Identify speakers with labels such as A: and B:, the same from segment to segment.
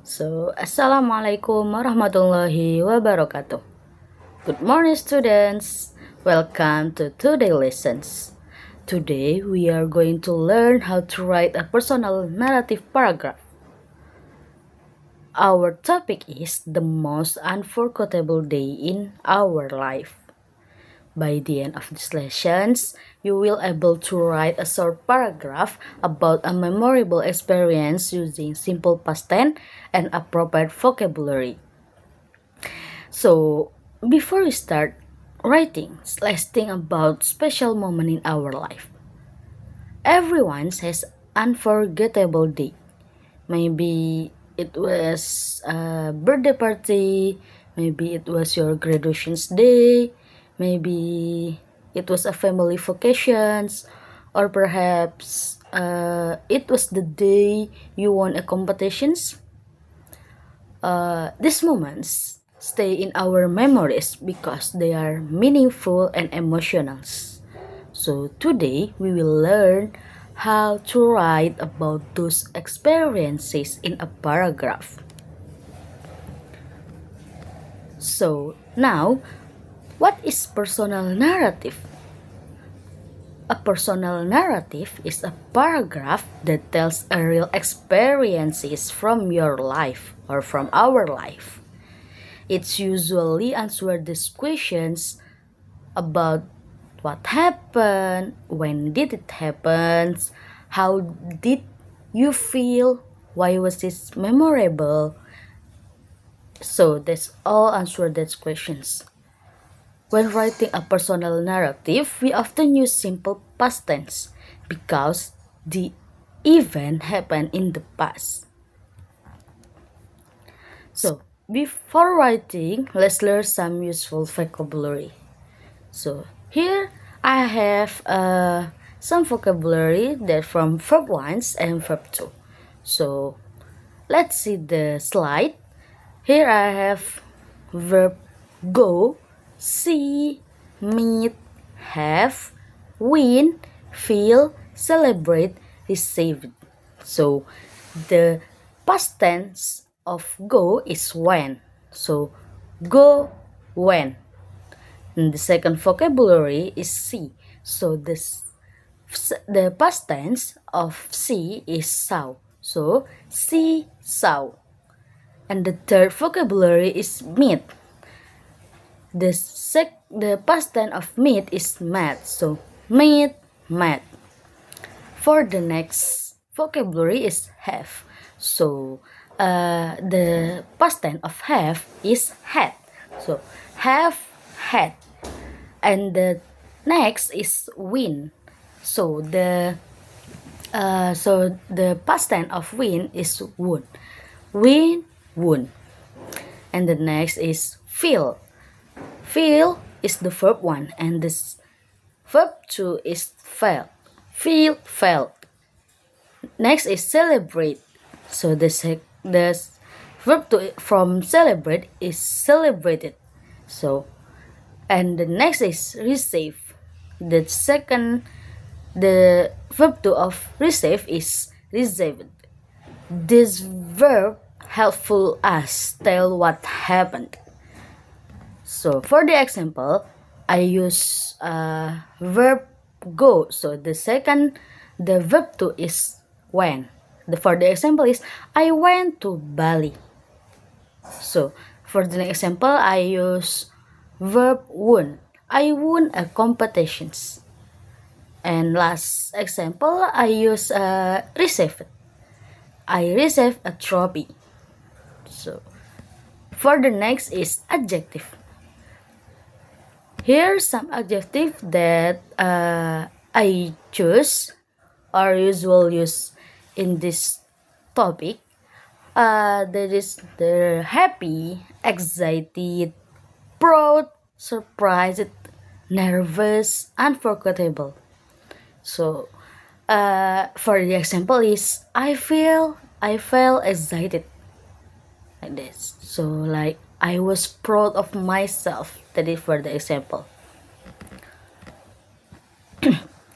A: Assalamualaikum warahmatullahi wabarakatuh. Good morning, students. Welcome to today's lessons. Today, we are going to learn how to write a personal narrative paragraph. Our topic is the most unforgettable day in our life. By the end of these lessons, you will able to write a short paragraph about a memorable experience using simple past tense and appropriate vocabulary. So, before we start writing, let's think about special moment in our life. Everyone has unforgettable day. Maybe it was a birthday party, maybe it was your graduation's day, maybe it was a family vacations, or perhaps it was the day you won a competitions. These moments stay in our memories because they are meaningful and emotional. So today we will learn how to write about those experiences in a paragraph. So now, what is personal narrative? A personal narrative is a paragraph that tells a real experiences from your life or from our life. It's usually answer these questions about what happened, when did it happen, how did you feel, why was this memorable. So that's all answer these questions. When writing a personal narrative, we often use simple past tense because the event happened in the past. So before writing, let's learn some useful vocabulary. So here I have some vocabulary that from verb 1 and verb 2. So let's see the slide. Here I have verb go, see, meet, have, win, feel, celebrate, receive. So the past tense of go is when. So go, when. And the second vocabulary is see. So the past tense of see is saw. So see, saw. And the third vocabulary is meet. The past tense of meet is met. So meet, met. For the next vocabulary is have. So the past tense of have is had. So have, had. And the next is win. So the past tense of win is won. Win, won. And the next is feel. Feel is the verb 1 and this verb 2 is felt. Feel, felt. Next is celebrate. So the verb 2 from celebrate is celebrated. So and the next is receive. The verb 2 of receive is received. This verb helpful us tell what happened. So for the example, I use verb go. So the verb 2 is when. For the example is I went to Bali. So for the next example, I use verb won. I won a competitions. And last example, I use receive. I received a trophy. So for the next is adjective. Here's some adjective that I choose or usual use in this topic. That is the happy, excited, proud, surprised, nervous, unforgettable. So for the example is I felt excited like this. So like I was proud of myself. That is for the example.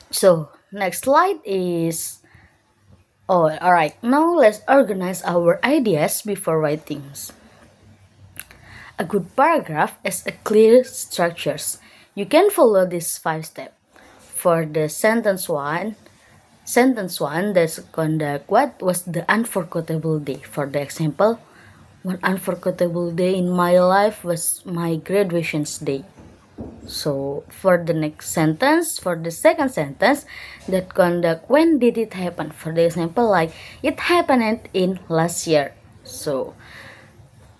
A: So next slide is Oh, alright. Now let's organize our ideas before writing. A good paragraph has a clear structures. You can follow these 5 steps. For the sentence one, that's conduct. What was the unforgettable day? For the example, one unforgettable day in my life was my graduation's day. So for the next sentence, for the second sentence, that conduct, when did it happen? For the example, like it happened in last year. So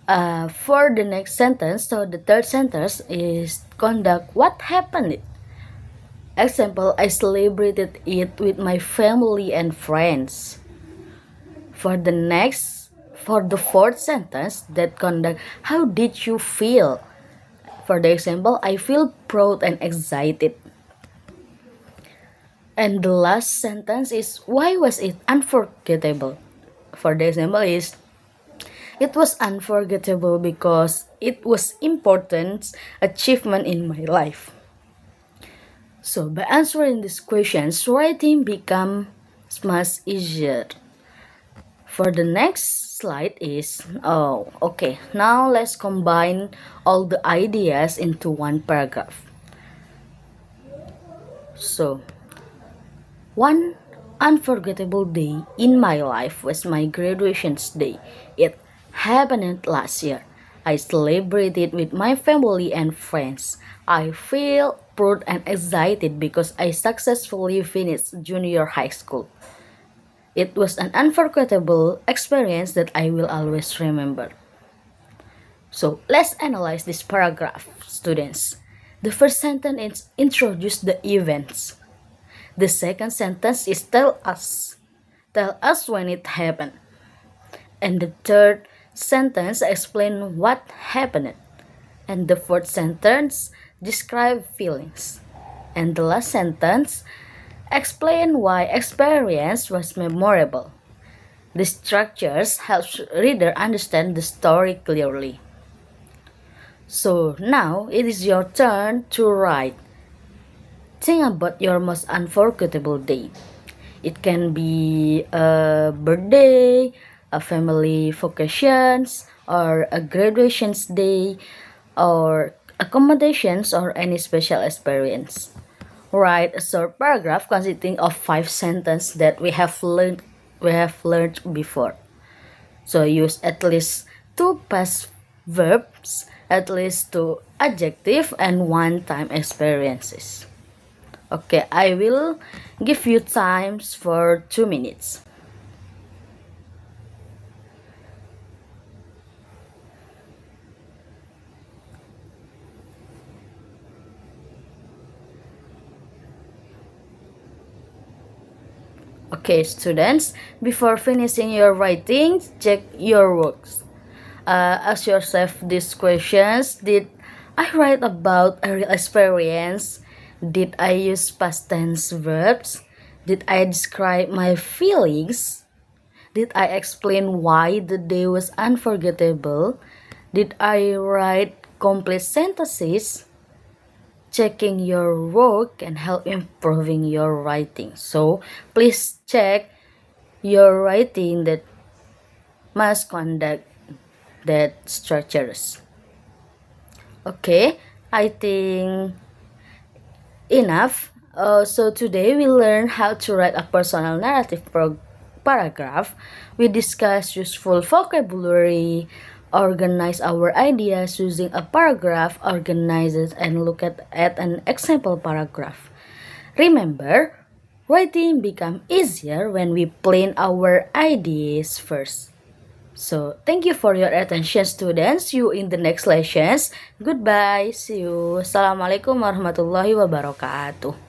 A: for the next sentence, so the third sentence is conduct, what happened? Example, I celebrated it with my family and friends. For the fourth sentence, that conduct, how did you feel? For the example, I feel proud and excited. And the last sentence is, why was it unforgettable? For the example is, it was unforgettable because it was important achievement in my life. So by answering these questions, writing becomes much easier. For the next slide is, oh, okay, now let's combine all the ideas into one paragraph. So, one unforgettable day in my life was my graduation's day. It happened last year. I celebrated with my family and friends. I feel proud and excited because I successfully finished junior high school. It was an unforgettable experience that I will always remember. So let's analyze this paragraph, students. The first sentence is introduce the events. The second sentence is tell us. Tell us when it happened. And the third sentence explain what happened. And the fourth sentence describe feelings. And the last sentence explain why experience was memorable. The structures helps reader understand the story clearly. So now it is your turn to write. Think about your most unforgettable day. It can be a birthday, a family vacations, or a graduation's day, or accommodations, or any special experience. Write a short paragraph consisting of 5 sentences that we have learned before. So use at least 2 past verbs, at least 2 adjective, and 1 time experiences. Okay, I will give you times for 2 minutes. Okay, students, before finishing your writing, check your works. Ask yourself these questions. Did I write about a real experience? Did I use past tense verbs? Did I describe my feelings? Did I explain why the day was unforgettable? Did I write complete sentences? Checking your work can help improving your writing. So please check your writing that must conduct that structures. Okay, I think enough. So today we learn how to write a personal narrative paragraph. We discuss useful vocabulary, organize our ideas using a paragraph, organize it, and look at an example paragraph. Remember, writing becomes easier when we plan our ideas first. So, thank you for your attention, students. See you in the next lessons. Goodbye. See you. Assalamualaikum warahmatullahi wabarakatuh.